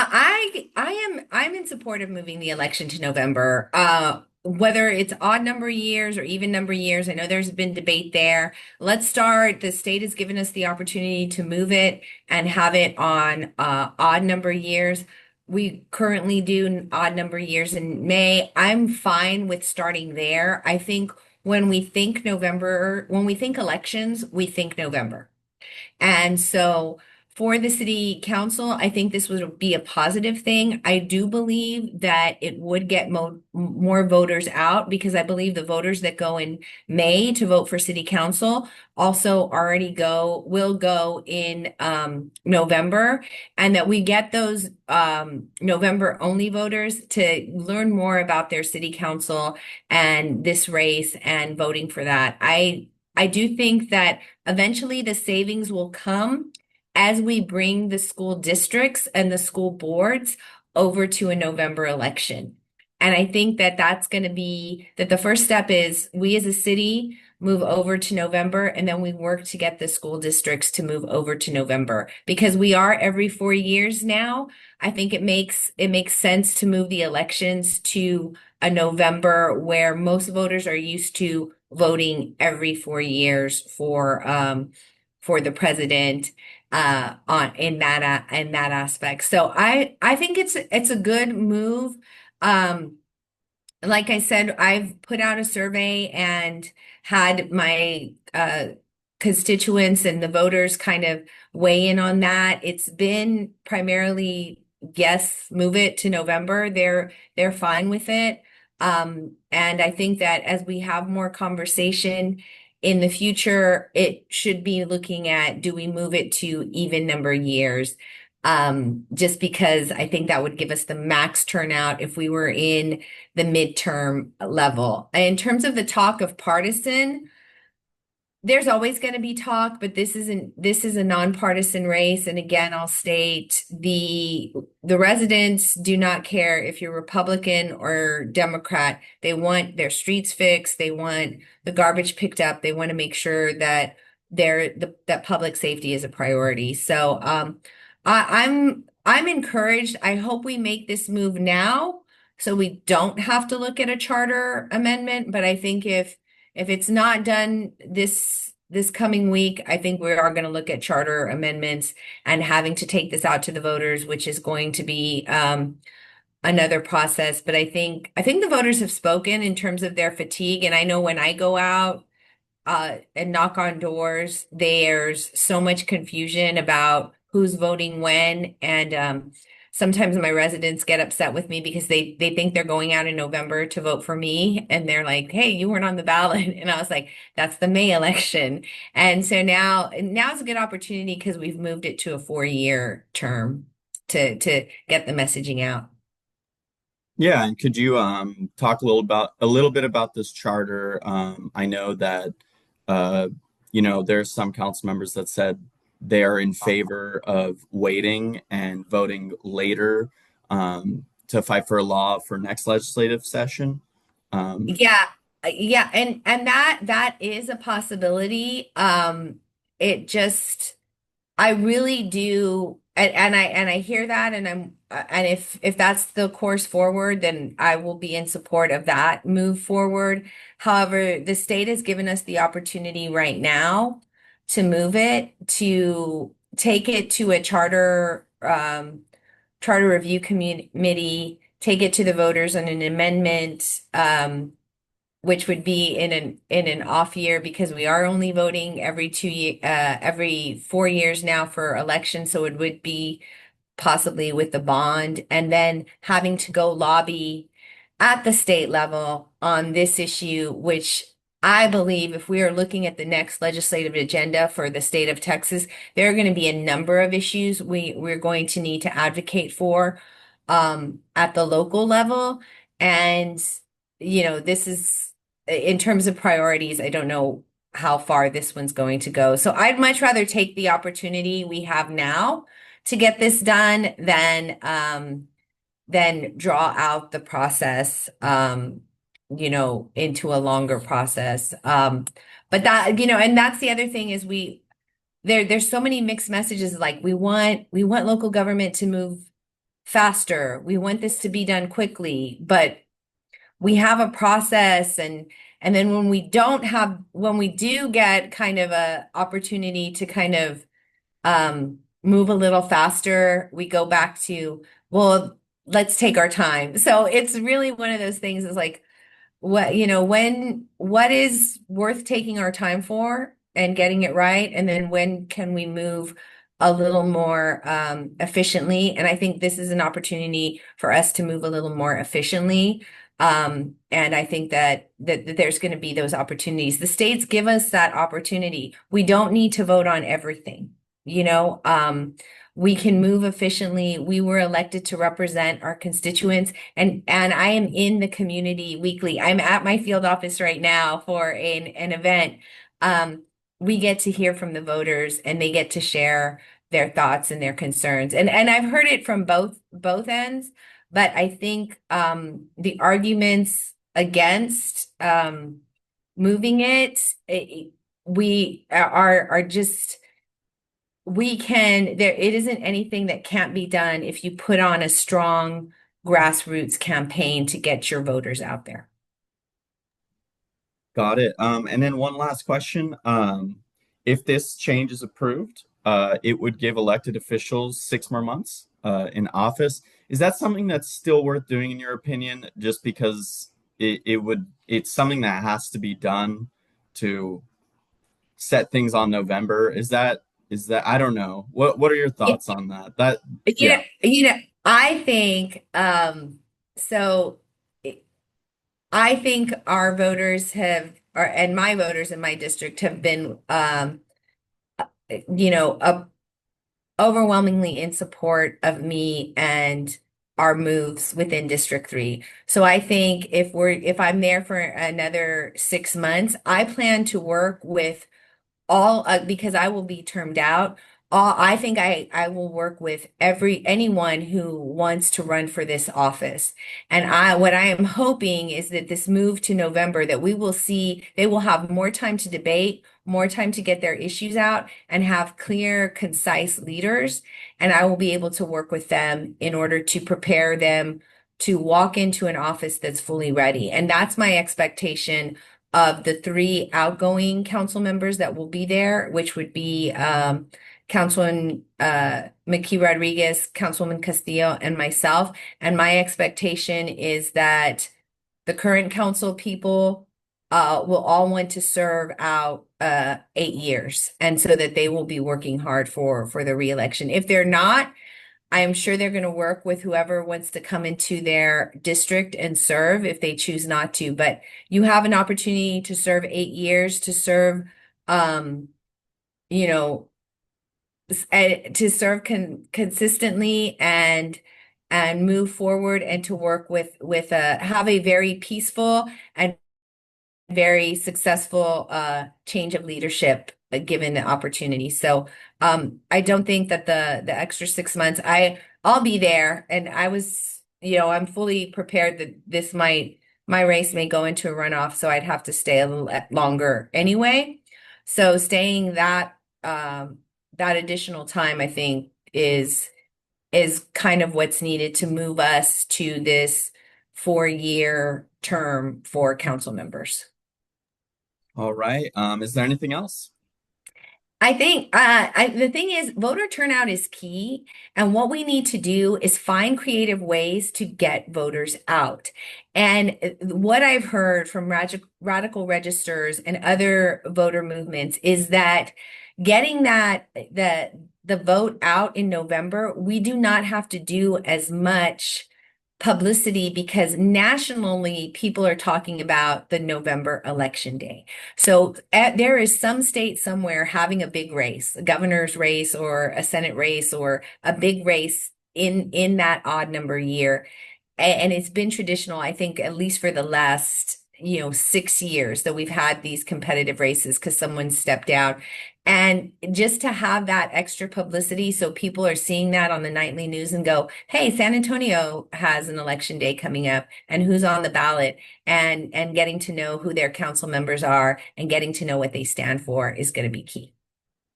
I'm in support of moving the election to November. Whether it's odd number years or even number years, I know there's been debate there. Let's start. The state has given us the opportunity to move it and have it on odd number years. We currently do odd number years in May. I'm fine with starting there. I think when we think November, when we think elections, we think November. And so for the city council, I think this would be a positive thing. I do believe that it would get more voters out because I believe the voters that go in May to vote for city council also will go in November, and that we get those November only voters to learn more about their city council and this race and voting for that. I do think that eventually the savings will come as we bring the school districts and the school boards over to a November election. And I think that that's going to be that the first step is we as a city move over to November, and then we work to get the school districts to move over to November because we are every 4 years now. I think it makes sense to move the elections to a November where most voters are used to voting every 4 years for the president on in that aspect. So I think it's a good move. Um, like I said, I've put out a survey and had my constituents and the voters kind of weigh in on that. It's been primarily yes, move it to November. They're fine with it. And I think that as we have more conversation in the future, it should be looking at do we move it to even number years? Just because I think that would give us the max turnout if we were in the midterm level. In terms of the talk of partisan, there's always going to be talk, but this is a nonpartisan race. And again, I'll state the residents do not care if you're Republican or Democrat. They want their streets fixed. They want the garbage picked up. They want to make sure that that public safety is a priority. So I'm encouraged. I hope we make this move now so we don't have to look at a charter amendment. But I think if it's not done this coming week, I think we are going to look at charter amendments and having to take this out to the voters, which is going to be another process. But I think the voters have spoken in terms of their fatigue. And I know when I go out and knock on doors, there's so much confusion about who's voting when. And sometimes my residents get upset with me because they think they're going out in November to vote for me. And they're like, hey, you weren't on the ballot. And I was like, that's the May election. And so now's a good opportunity because we've moved it to a 4-year term to get the messaging out. Yeah, and could you talk a little bit about this charter? I know that there's some council members that said they are in favor of waiting and voting later to fight for a law for next legislative session. Um, Yeah, yeah, and that is a possibility. It just I really do, and I hear that, and and if that's the course forward, then I will be in support of that move forward. However, the state has given us the opportunity right now to move it, to take it to a charter review committee, take it to the voters on an amendment, which would be in an off year because we are only voting every 4 years now for elections. So it would be possibly with the bond and then having to go lobby at the state level on this issue, which I believe if we are looking at the next legislative agenda for the state of Texas, there are going to be a number of issues we're going to need to advocate for at the local level. And, this is in terms of priorities, I don't know how far this one's going to go. So I'd much rather take the opportunity we have now to get this done than draw out the process, into a longer process. But and that's the other thing is there's so many mixed messages like we want local government to move faster. We want this to be done quickly, but we have a process, and then when we do get kind of a opportunity to kind of move a little faster, we go back to, well, let's take our time. So it's really one of those things is like, what is worth taking our time for and getting it right? And then when can we move a little more efficiently? And I think this is an opportunity for us to move a little more efficiently. And I think that there's going to be those opportunities. The states give us that opportunity. We don't need to vote on everything, you know. We can move efficiently. We were elected to represent our constituents, and I am in the community weekly. I'm at my field office right now for an event. Um, we get to hear from the voters, and they get to share their thoughts and their concerns. And I've heard it from both ends, but I think the arguments against moving it, we are just we can there it isn't anything that can't be done if you put on a strong grassroots campaign to get your voters out there. Got it. And then one last question. If this change is approved, it would give elected officials 6 more months in office. Is that something that's still worth doing in your opinion? Just because it's something that has to be done to set things on November. Is that I don't know. What are your Yeah, thoughts on that? That you yeah. know, I think so I think our voters and my voters in my district have been you know, overwhelmingly in support of me and our moves within District 3. So I think if I'm there for another 6 months, I plan to work with all because I will be termed out. All I think I will work with anyone who wants to run for this office. And what I am hoping is that this move to November, that we will see they will have more time to debate, more time to get their issues out, and have clear, concise leaders. And I will be able to work with them in order to prepare them to walk into an office that's fully ready. And that's my expectation of the three outgoing council members that will be there, which would be Councilwoman McKee Rodriguez, Councilwoman Castillo, and myself. And my expectation is that the current council people will all want to serve out 8 years, and so that they will be working hard for the reelection. If they're not, I am sure they're going to work with whoever wants to come into their district and serve if they choose not to. But you have an opportunity to serve 8 years, to serve, you know, to serve consistently and move forward, and to work with have a very peaceful and very successful change of leadership given the opportunity. So I don't think that the extra 6 months, I'll be there, and I'm fully prepared that my race may go into a runoff, so I'd have to stay a little longer anyway. So staying that additional time, I think, is kind of what's needed to move us to this 4-year term for council members. All right. Is there anything else? I think the thing is, voter turnout is key, and what we need to do is find creative ways to get voters out. And what I've heard from radical registers and other voter movements is that getting the vote out in November, we do not have to do as much publicity, because nationally people are talking about the November election day. So there is some state somewhere having a big race, a governor's race or a Senate race or a big race in that odd number year. And it's been traditional, I think, at least for the last 6 years, that we've had these competitive races because someone stepped down. And just to have that extra publicity, so people are seeing that on the nightly news and go, hey, San Antonio has an election day coming up, and who's on the ballot, and getting to know who their council members are and getting to know what they stand for is going to be key.